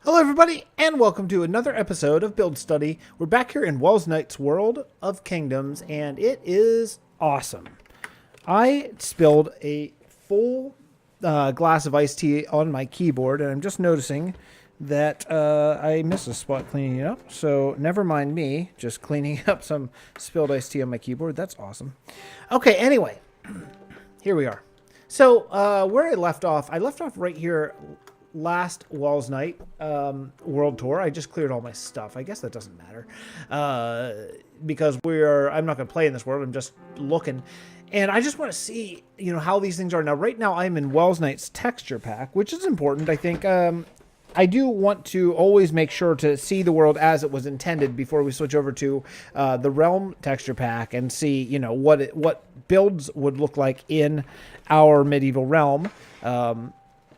Hello everybody, and welcome to another episode of Build Study. We're back here in Welsknight's World of Kingdoms, and it is awesome. I spilled a full glass of iced tea on my keyboard, and I'm just noticing that I missed a spot cleaning it up. So never mind me, just cleaning up some spilled iced tea on my keyboard. That's awesome. Okay, anyway, here we are. So where I left off right here last Welsknight World Tour. I just cleared all my stuff. I guess that doesn't matter because I'm not going to play in this world. I'm just looking. And I just want to see, how these things are. Now, right now, I'm in Welsknight's texture pack, which is important. I think I do want to always make sure to see the world as it was intended before we switch over to the Realm texture pack and see, what builds would look like in our medieval realm.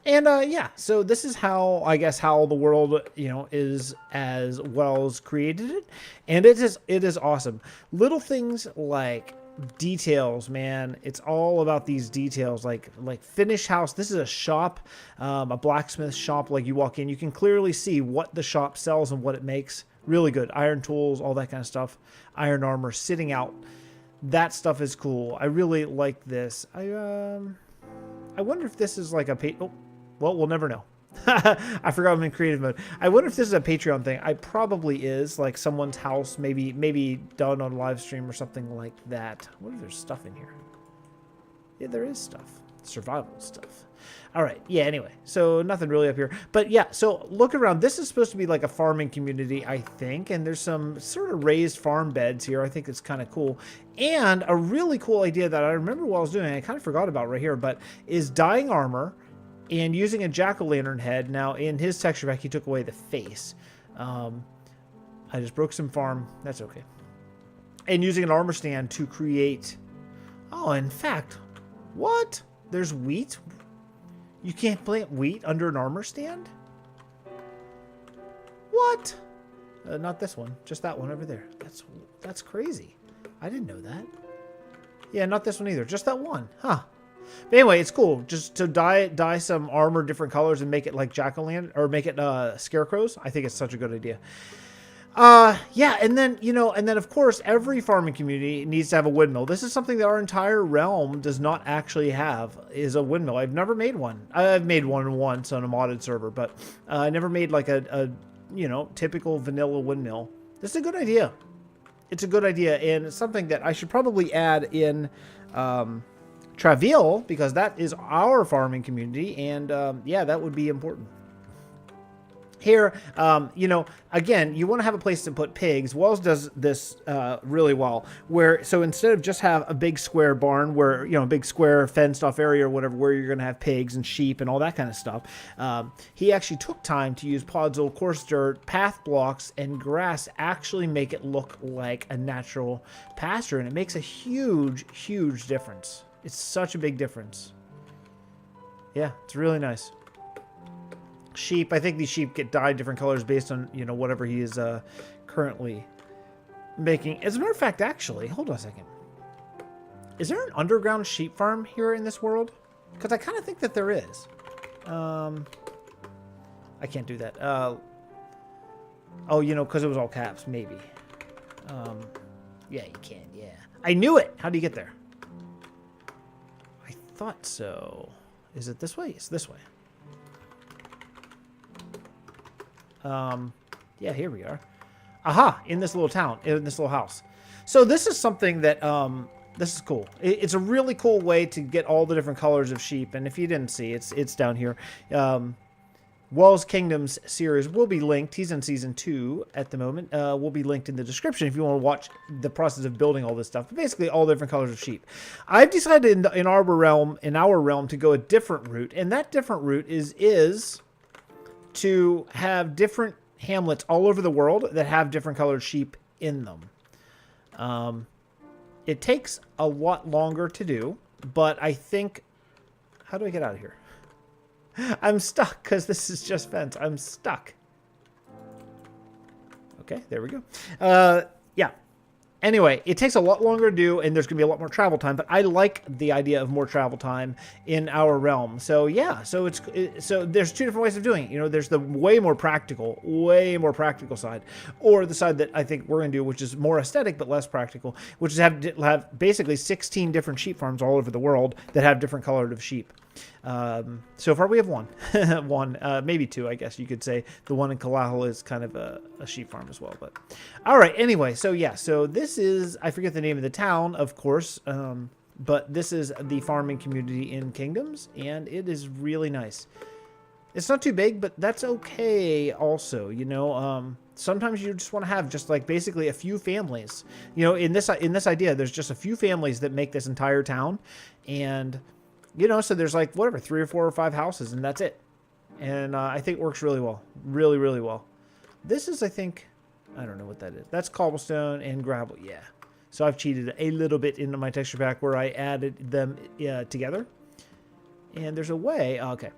Yeah, so this is how, I guess, how the world, is as Wells created it. And it is awesome. Little things like details, man. It's all about these details, like finished house. This is a shop, a blacksmith shop. Like you walk in, you can clearly see what the shop sells and what it makes. Really good. Iron tools, all that kind of stuff. Iron armor sitting out. That stuff is cool. I really like this. I wonder if this is like a well, we'll never know. I forgot I'm in creative mode. I wonder if this is a Patreon thing. I probably is, like someone's house, maybe done on live stream or something like that. What if there's stuff in here? Yeah, there is stuff. Survival stuff. All right. Yeah, anyway. So nothing really up here. But yeah, so look around. This is supposed to be like a farming community, I think. And there's some sort of raised farm beds here. I think it's kind of cool. And a really cool idea that I remember while I was doing it, I kind of forgot about right here, but is dyeing armor and using a jack-o'-lantern head. Now, in his texture pack, he took away the face. I just broke some farm. That's okay. And using an armor stand to create... Oh, in fact, what? There's wheat? You can't plant wheat under an armor stand? What? Not this one. Just that one over there. That's crazy. I didn't know that. Yeah, not this one either. Just that one. Huh. But anyway, it's cool just to dye some armor different colors and make it like jack-o'-lantern or make it scarecrows. I think it's such a good idea. Yeah, and then of course every farming community needs to have a windmill. This is something that our entire realm does not actually have, is a windmill. I've never made one. I've made one once on a modded server, but I never made like a typical vanilla windmill. This is a good idea. It's a good idea, and it's something that I should probably add in Travail, because that is our farming community, and yeah, that would be important. Here, again, you want to have a place to put pigs. Wells does this really well, so instead of just have a big square barn where, a big square fenced off area or whatever, where you're going to have pigs and sheep and all that kind of stuff, he actually took time to use podzol, coarse dirt, path blocks, and grass actually make it look like a natural pasture, and it makes a huge, huge difference. It's such a big difference. Yeah, it's really nice. Sheep, I think these sheep get dyed different colors based on, whatever he is currently making. As a matter of fact, actually, hold on a second. Is there an underground sheep farm here in this world? Because I kind of think that there is. I can't do that. Oh, because it was all caps, maybe. Yeah, you can, yeah. I knew it! How do you get there? Thought so. Is it this way? It's this way. Yeah, here we are. Aha! In this little town, in this little house. So this is something that, this is cool. It's a really cool way to get all the different colors of sheep. And if you didn't see, it's down here. Wells Kingdoms series will be linked. He's in season 2 at the moment. Will be linked in the description if you want to watch the process of building all this stuff. But basically, all the different colors of sheep. I've decided in our realm to go a different route, and that different route is to have different hamlets all over the world that have different colored sheep in them. It takes a lot longer to do, but I think... How do I get out of here? I'm stuck because this is just fence. I'm stuck. Okay, there we go. Yeah. Anyway, it takes a lot longer to do, and there's going to be a lot more travel time, but I like the idea of more travel time in our realm. So yeah, so so there's two different ways of doing it. You know, there's the way more practical side, or the side that I think we're going to do, which is more aesthetic but less practical, which is have basically 16 different sheep farms all over the world that have different colored of sheep. So far we have one, maybe two, I guess you could say. The one in Kalahal is kind of a sheep farm as well, but all right. Anyway, so yeah, so this is, I forget the name of the town, of course, but this is the farming community in Kingdoms, and it is really nice. It's not too big, but that's okay also, you know. Sometimes you just want to have just like basically a few families, you know. In this idea, there's just a few families that make this entire town, and you know, so there's like, whatever, 3 or 4 or 5 houses, and that's it. And I think it works really well. Really, really well. This is, I think, I don't know what that is. That's cobblestone and gravel, yeah. So I've cheated a little bit into my texture pack where I added them together. And there's a way, okay.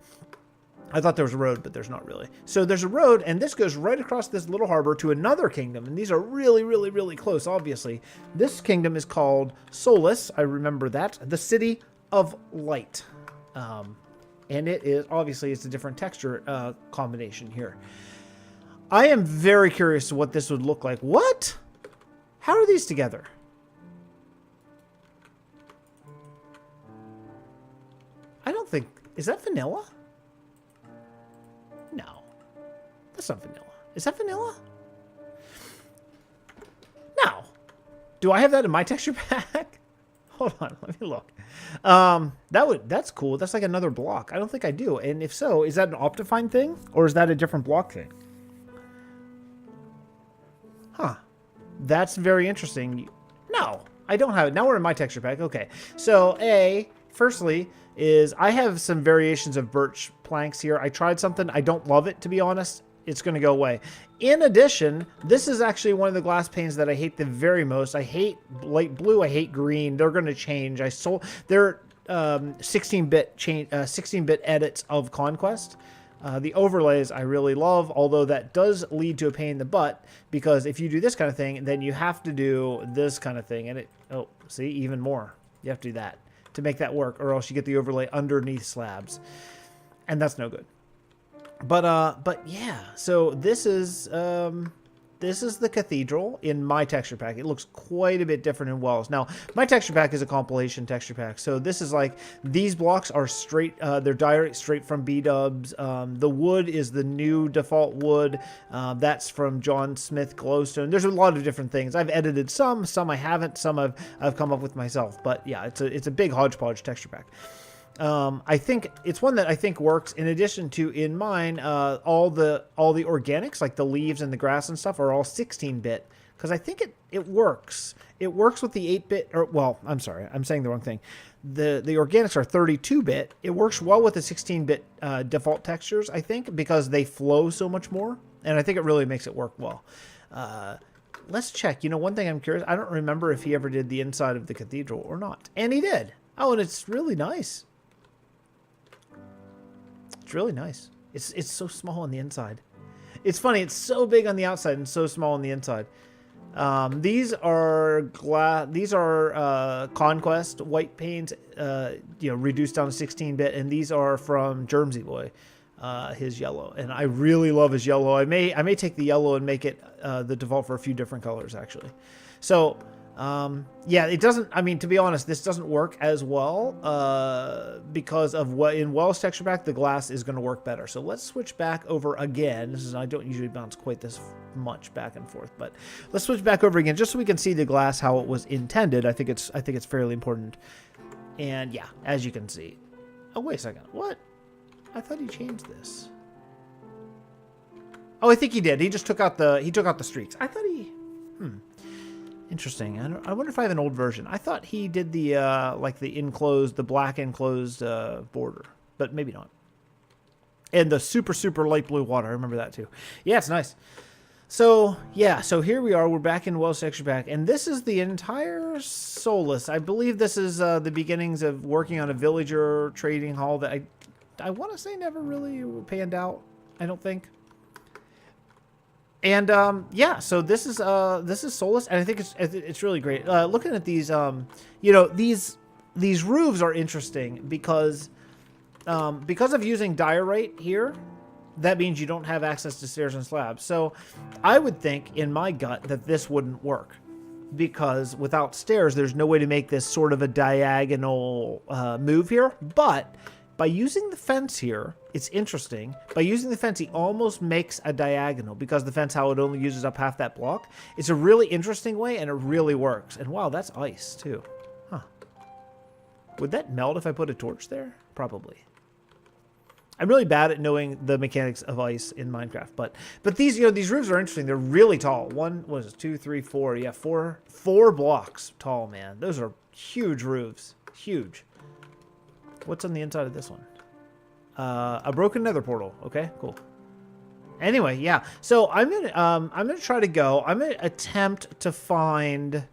I thought there was a road, but there's not really. So there's a road, and this goes right across this little harbor to another kingdom. And these are really, really, really close, obviously. This kingdom is called Solus. I remember that. The City of Light, and it is obviously it's a different texture combination here. I am very curious to what this would look like. What? How are these together? I don't think, is that vanilla? No, that's not vanilla. Is that vanilla? No. Do I have that in my texture pack? Hold on, let me look. That's cool. That's like another block. I don't think I do. And if so, is that an Optifine thing? Or is that a different block thing? Huh. That's very interesting. No, I don't have it. Now we're in my texture pack. Okay. So, firstly, is I have some variations of birch planks here. I tried something. I don't love it, to be honest. It's going to go away. In addition, this is actually one of the glass panes that I hate the very most. I hate light blue. I hate green. They're going to change. They're 16-bit edits of Conquest. The overlays I really love, although that does lead to a pain in the butt, because if you do this kind of thing, then you have to do this kind of thing, and see, even more. You have to do that to make that work, or else you get the overlay underneath slabs, and that's no good. But yeah, so this is the cathedral in my texture pack. It looks quite a bit different in Wells. Now, my texture pack is a compilation texture pack, so this is like, these blocks are straight, they're direct straight from B-dubs. The wood is the new default wood. That's from John Smith Glowstone. There's a lot of different things. I've edited some I haven't, some I've come up with myself. But yeah, it's a big hodgepodge texture pack. I think it's one that I think works. In addition to, in mine, all the organics, like the leaves and the grass and stuff, are all 16-bit, because I think it works. It works with the 8-bit, or, well, I'm sorry, I'm saying the wrong thing. The organics are 32-bit. It works well with the 16-bit default textures, I think, because they flow so much more, and I think it really makes it work well. Let's check. You know, one thing I'm curious, I don't remember if he ever did the inside of the cathedral or not, and he did. Oh, and it's really nice. It's really nice. It's so small on the inside. It's funny. It's so big on the outside and so small on the inside. These are Conquest white paints, reduced down to 16-bit, and these are from Germsy Boy, his yellow. And I really love his yellow. I may take the yellow and make it the default for a few different colors, actually. So yeah, it doesn't, I mean, to be honest, this doesn't work as well, because of what in Wells texture pack, the glass is going to work better. So let's switch back over again. I don't usually bounce quite this much back and forth, but let's switch back over again just so we can see the glass, how it was intended. I think it's fairly important. And yeah, as you can see, oh, wait a second. What? I thought he changed this. Oh, I think he did. He just took out the streaks. I thought he, interesting. I wonder if I have an old version. I thought he did the like the black enclosed border, but maybe not. And the super light blue water. I remember that too. Yeah, it's nice. So yeah, so here we are. We're back in Wells texture pack, and this is the entire Solus. I believe this is the beginnings of working on a villager trading hall that I want to say never really panned out. I don't think. And yeah, so this is soulless, and I think it's really great. Looking at these, you know, these roofs are interesting because of using diorite here. That means you don't have access to stairs and slabs. So I would think in my gut that this wouldn't work, because without stairs, there's no way to make this sort of a diagonal move here. But by using the fence here, it's interesting. By using the fence, he almost makes a diagonal, because the fence, how it only uses up half that block. It's a really interesting way, and it really works. And wow, that's ice too. Huh. Would that melt if I put a torch there? Probably. I'm really bad at knowing the mechanics of ice in Minecraft, but these, you know, these roofs are interesting. They're really tall. One, what is it, 2, 3, 4? Yeah, four blocks tall, man. Those are huge roofs. Huge. What's on the inside of this one? A broken nether portal. Okay, cool. Anyway, yeah. So I'm gonna try to go. I'm gonna attempt to find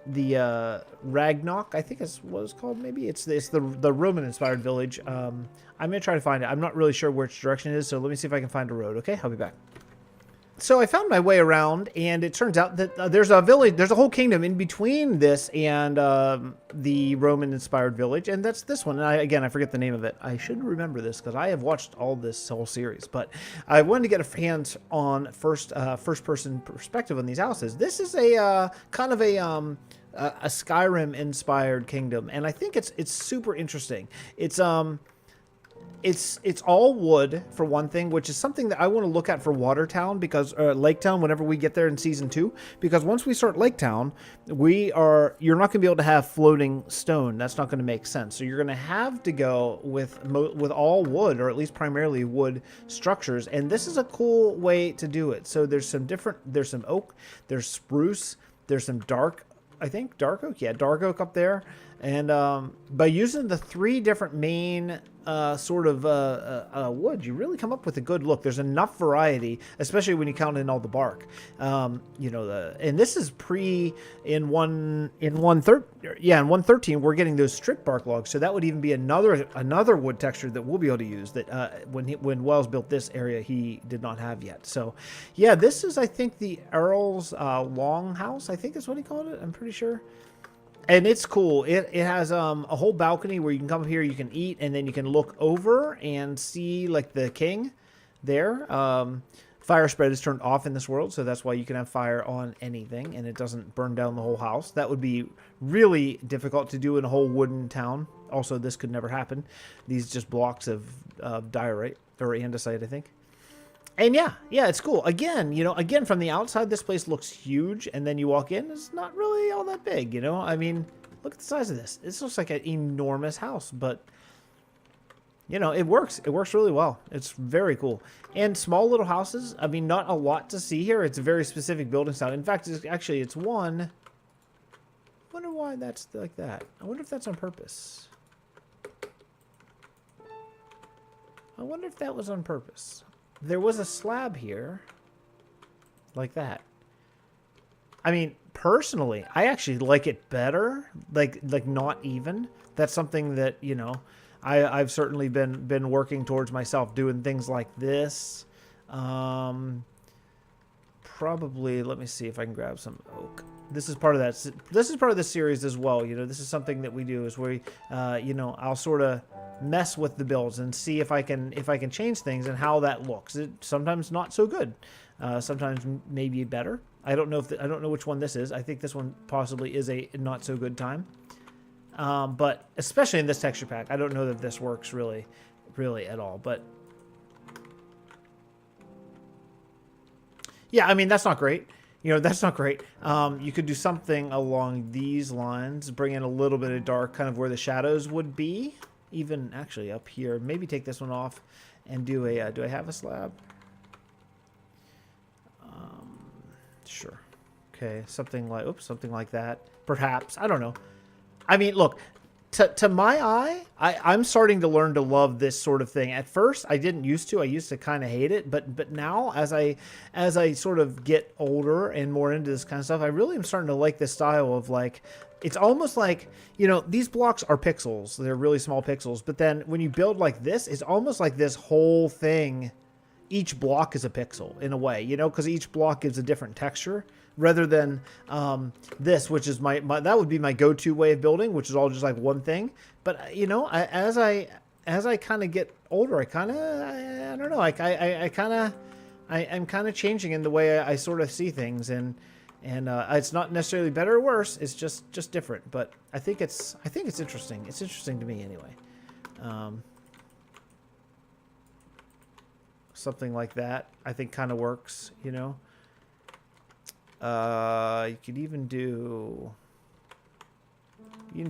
the Ragnarok, I think is what it's called. Maybe it's the Roman-inspired village. I'm gonna try to find it. I'm not really sure which direction it is, so let me see if I can find a road. Okay, I'll be back. So I found my way around, and it turns out that there's a village, there's a whole kingdom in between this and the Roman-inspired village, and that's this one. And again, I forget the name of it. I should remember this because I have watched all this whole series, but I wanted to get a hands-on first-person perspective on these houses. This is a kind of a Skyrim-inspired kingdom, and I think it's super interesting. It's all wood, for one thing, which is something that I want to look at for Watertown, because Lake Town, whenever we get there in season 2, because once we start Lake Town, you're not going to be able to have floating stone. That's not going to make sense. So you're going to have to go with all wood, or at least primarily wood structures, and this is a cool way to do it. So there's some oak, there's spruce, there's some dark oak. Yeah, dark oak up there. And by using the 3 different main sort of wood, you really come up with a good look. There's enough variety, especially when you count in all the bark. You know, and this is in 1.13 we're getting those strip bark logs. So that would even be another wood texture that we'll be able to use that when Wells built this area he did not have yet. So yeah, this is, I think, the Earl's Longhouse, I think is what he called it. I'm pretty sure. And it's cool. It has a whole balcony where you can come up here, you can eat, and then you can look over and see like the king there. Fire spread is turned off in this world, so that's why you can have fire on anything and it doesn't burn down the whole house. That would be really difficult to do in a whole wooden town. Also, this could never happen. These just blocks of diorite or andesite, I think. And yeah, it's cool. Again, from the outside, this place looks huge, and then you walk in, it's not really all that big, you know? I mean, look at the size of this. This looks like an enormous house, but, you know, it works. It works really well. It's very cool. And small little houses, I mean, not a lot to see here. It's a very specific building style. In fact, it's one. I wonder why that's like that. I wonder if that's on purpose. I wonder if that was on purpose. There was a slab here like that. I mean, personally, I actually like it better, like not even. That's something that, you know, I've certainly been working towards myself, doing things like this. Probably, let me see if I can grab some oak. This is part of that. This is part of the series as well. You know, this is something that we do is we, you know, I'll sort of mess with the builds and see if I can change things and how that looks. It's sometimes not so good. Sometimes maybe better. I don't know which one this is. I think this one possibly is a not so good time. But especially in this texture pack, I don't know that this works really at all. But yeah, I mean, that's not great. You know, that's not great. You could do something along these lines, bring in a little bit of dark, kind of where the shadows would be. Even actually up here, maybe take this one off and do a, do I have a slab? Sure. Okay, something like that. Perhaps, I don't know. I mean, look, to my eye, I'm starting to learn to love this sort of thing. At first, I didn't used to. I used to kind of hate it, but now as I sort of get older and more into this kind of stuff, I really am starting to like this style of like, it's almost like, you know, these blocks are pixels. They're really small pixels, but then when you build like this, it's almost like this whole thing each block is a pixel in a way, you know, because each block gives a different texture rather than this, which is my that would be my go-to way of building, which is all just like one thing. But you know, as I kind of get older, I don't know, I'm kind of changing in the way I sort of see things, and it's not necessarily better or worse. It's just different. But I think it's interesting. It's interesting to me anyway. Something like that I think kind of works, you know. You could even do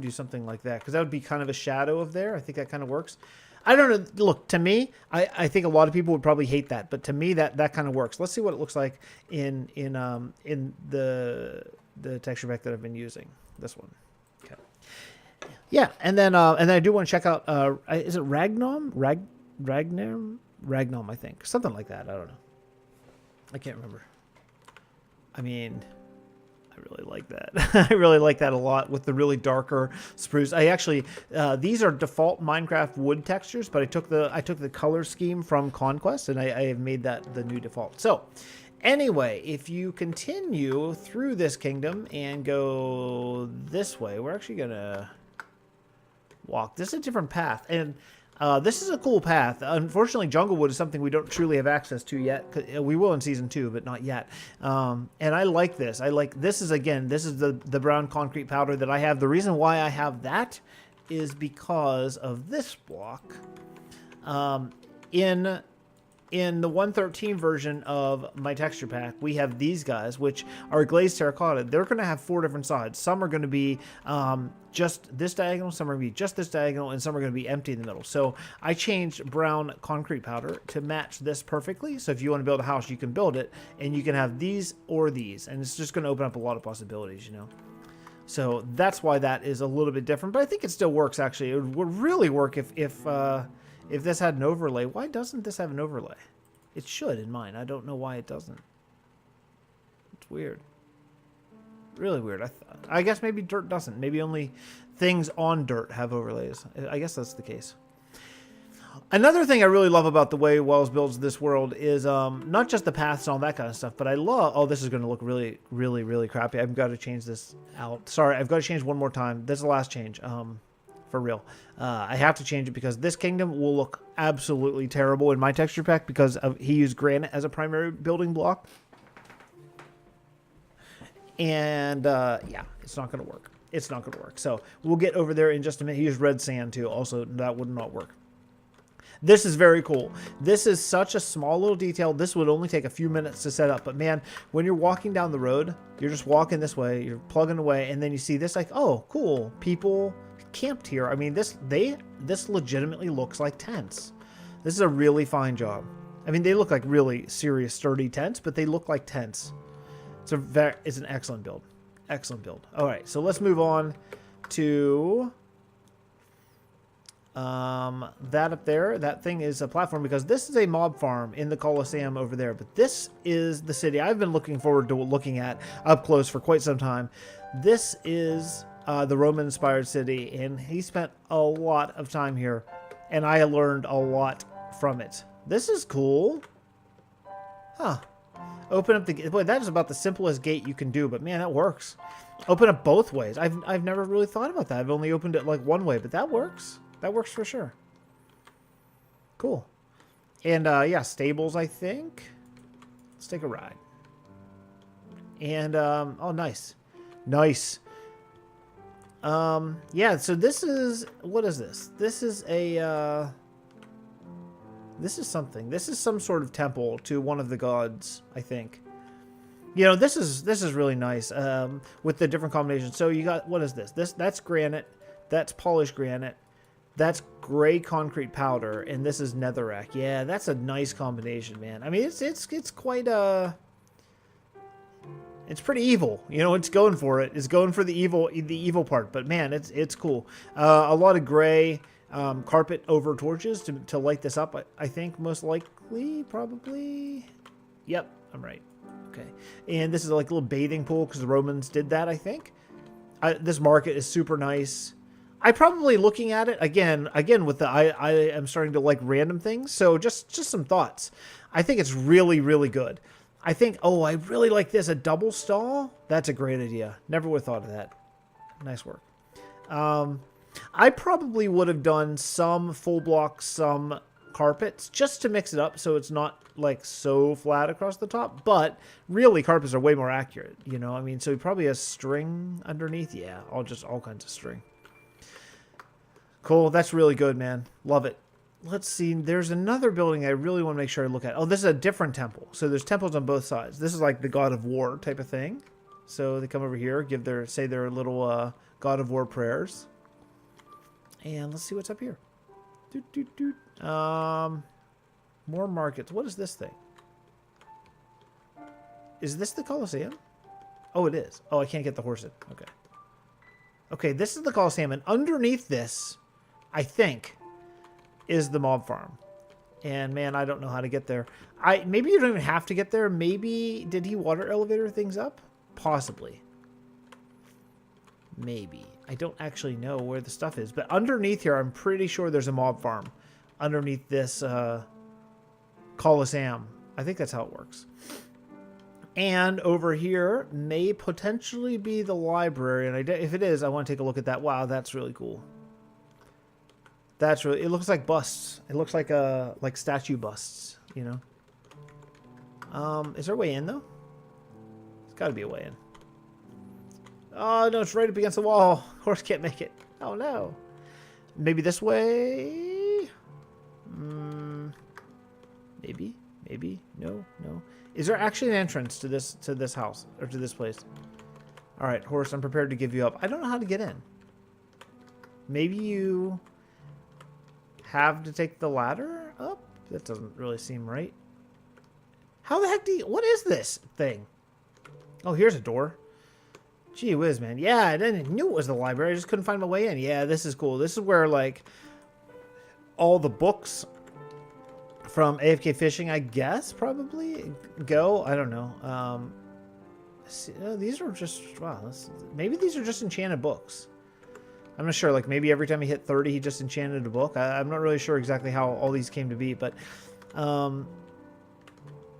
something like that, because that would be kind of a shadow of there. I think that kind of works. I don't know. Look, to me, I think a lot of people would probably hate that, but to me that kind of works. Let's see what it looks like in the texture pack that I've been using. This one. Okay. Yeah, and then I do want to check out is it Ragnom? Ragnom, I think. Something like that. I don't know. I can't remember. I mean, I really like that. I really like that a lot with the really darker spruce. I actually, these are default Minecraft wood textures, but I took the color scheme from Conquest, and I have made that the new default. So anyway, if you continue through this kingdom and go this way, we're actually going to walk. This is a different path, and this is a cool path. Unfortunately, Junglewood is something we don't truly have access to yet. We will in Season 2, but not yet. And I like this. This is the brown concrete powder that I have. The reason why I have that is because of this block. In the 1.13 version of my texture pack, we have these guys, which are glazed terracotta. They're going to have 4 different sides. Some are going to be just this diagonal, some are going to be just this diagonal, and some are going to be empty in the middle. So I changed brown concrete powder to match this perfectly. So if you want to build a house, you can build it, and you can have these or these, and it's just going to open up a lot of possibilities, you know. So that's why that is a little bit different, but I think it still works, actually. It would really work if this had an overlay. Why doesn't this have an overlay? It should in mine. I don't know why it doesn't. It's weird. Really weird. I guess maybe dirt doesn't. Maybe only things on dirt have overlays. I guess that's the case. Another thing I really love about the way Wells builds this world is not just the paths and all that kind of stuff, but I love... Oh, this is going to look really, really, really crappy. I've got to change this out. Sorry, I've got to change one more time. This is the last change. For real. I have to change it because this kingdom will look absolutely terrible in my texture pack because he used granite as a primary building block. And yeah, it's not going to work. It's not going to work. So we'll get over there in just a minute. He used red sand too. Also, that would not work. This is very cool. This is such a small little detail. This would only take a few minutes to set up. But man, when you're walking down the road, you're just walking this way, you're plugging away, and then you see this like, oh, cool. People camped here. I mean, this legitimately looks like tents. This is a really fine job. I mean, they look like really serious, sturdy tents, but they look like tents. It's an excellent build. Excellent build. All right, so let's move on to that up there. That thing is a platform because this is a mob farm in the Colosseum over there. But this is the city I've been looking forward to looking at up close for quite some time. This is the Roman-inspired city, and he spent a lot of time here, and I learned a lot from it. This is cool. Huh. Open up the... Boy, that is about the simplest gate you can do, but man, that works. Open up both ways. I've never really thought about that. I've only opened it like one way, but that works. That works for sure. Cool. And yeah, stables, I think. Let's take a ride. And oh, nice. Nice. Yeah, so this is... What is this? This is a... This is something. This is some sort of temple to one of the gods, I think. You know, this is really nice with the different combinations. So you got, what is this? That's granite. That's polished granite. That's gray concrete powder, and this is netherrack. Yeah, that's a nice combination, man. I mean, it's quite it's pretty evil. You know, it's going for it. It's going for the evil part. But man, it's cool. A lot of gray. Carpet over torches to light this up, I think, most likely, probably. Yep, I'm right. Okay. And this is like a little bathing pool because the Romans did that, I think. This market is super nice. I probably, looking at it, again with the, I am starting to like random things. So just some thoughts. I think it's really, really good. I think, oh, I really like this. A double stall? That's a great idea. Never would have thought of that. Nice work. I probably would have done some full blocks, some carpets, just to mix it up so it's not like so flat across the top. But really, carpets are way more accurate, you know? I mean, so he probably has string underneath. Yeah, all kinds of string. Cool. That's really good, man. Love it. Let's see. There's another building I really want to make sure I look at. Oh, this is a different temple. So there's temples on both sides. This is like the God of War type of thing. So they come over here, say their little God of War prayers. And let's see what's up here. More markets. What is this thing? Is this the Colosseum? Oh, it is. Oh, I can't get the horse in. Okay. Okay, this is the Colosseum. And underneath this, I think, is the mob farm. And man, I don't know how to get there. Maybe you don't even have to get there. Maybe, did he water elevator things up? Possibly. Maybe. I don't actually know where the stuff is. But underneath here, I'm pretty sure there's a mob farm. Underneath this Colosseum. I think that's how it works. And over here may potentially be the library. And if it is, I want to take a look at that. Wow, that's really cool. That's really, it looks like busts. It looks like statue busts, you know. Is there a way in though? There's got to be a way in. Oh no, it's right up against the wall. Horse can't make it. Oh no. Maybe this way. Maybe. No. Is there actually an entrance to this house or to this place? All right, horse, I'm prepared to give you up. I don't know how to get in. Maybe you have to take the ladder up? That doesn't really seem right. How the heck what is this thing? Oh, here's a door. Gee whiz, man. Yeah, I didn't knew it was the library. I just couldn't find my way in. Yeah, this is cool. This is where, like, all the books from AFK Fishing, I guess, probably go. I don't know. These are just, wow. Maybe these are just enchanted books. I'm not sure. Like, maybe every time he hit 30, he just enchanted a book. I'm not really sure exactly how all these came to be, but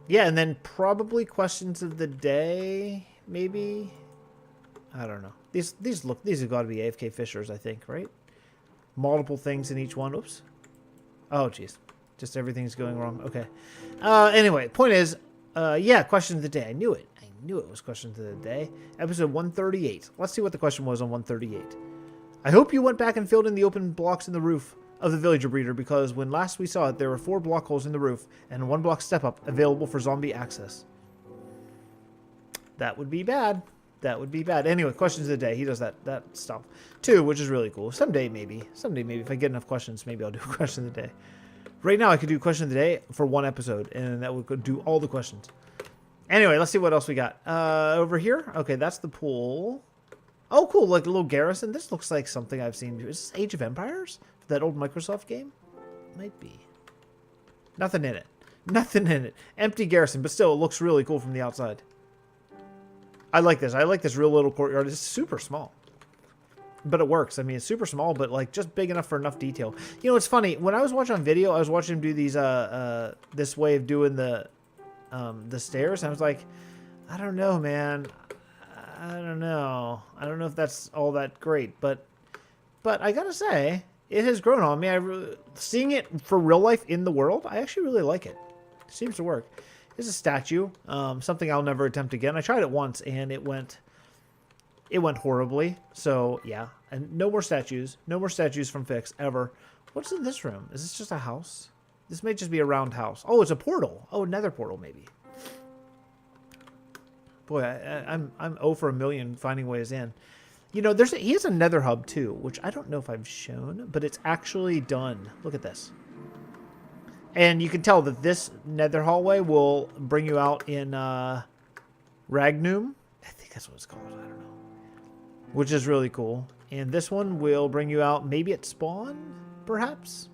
yeah, and then probably questions of the day, maybe. I don't know. These have got to be AFK Fishers, I think, right? Multiple things in each one. Oops. Oh, jeez. Just everything's going wrong. Okay. Anyway, point is, yeah, question of the day. I knew it. I knew it was question of the day. Episode 138. Let's see what the question was on 138. I hope you went back and filled in the open blocks in the roof of the villager breeder, because when last we saw it, there were 4 block holes in the roof and 1 block step up available for zombie access. That would be bad. That would be bad. Anyway, questions of the day. He does that stuff. 2, which is really cool. Someday, maybe. If I get enough questions, maybe I'll do a question of the day. Right now, I could do question of the day for 1 episode, and that would do all the questions. Anyway, let's see what else we got. Over here? Okay, that's the pool. Oh, cool. Like a little garrison. This looks like something I've seen. Is this Age of Empires? That old Microsoft game? Might be. Nothing in it. Nothing in it. Empty garrison, but still, it looks really cool from the outside. I like this. I like this real little courtyard. It's super small. But it works. I mean, it's super small, but like just big enough for enough detail. You know, it's funny. When I was watching on video, I was watching him do these, this way of doing the stairs. And I was like, I don't know, man. I don't know. I don't know if that's all that great. But I gotta say, it has grown on me. Seeing it for real life in the world, I actually really like it. It seems to work. It's a statue. Something I'll never attempt again. I tried it once, and it went horribly. So, yeah. And no more statues. No more statues from Fix, ever. What's in this room? Is this just a house? This may just be a round house. Oh, it's a portal. Oh, nether portal, maybe. Boy, I'm 0 for a million finding ways in. You know, he has a nether hub, too, which I don't know if I've shown, but it's actually done. Look at this. And you can tell that this nether hallway will bring you out in Ragnum. I think that's what it's called. I don't know. Which is really cool. And this one will bring you out maybe at spawn, perhaps?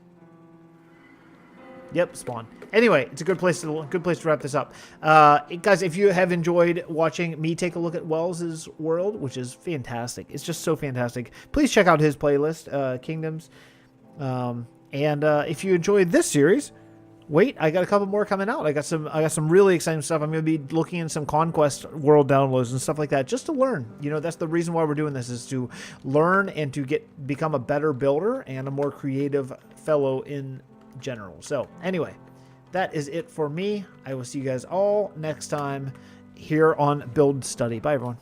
Yep, spawn. Anyway, it's a good place to wrap this up. Guys, if you have enjoyed watching me take a look at Wells's world, which is fantastic. It's just so fantastic. Please check out his playlist, Kingdoms. And if you enjoyed this series, wait, I got a couple more coming out. I got some really exciting stuff. I'm going to be looking in some Conquest world downloads and stuff like that just to learn. You know, that's the reason why we're doing this, is to learn and to become a better builder and a more creative fellow in general. So anyway, that is it for me. I will see you guys all next time here on Build Study. Bye, everyone.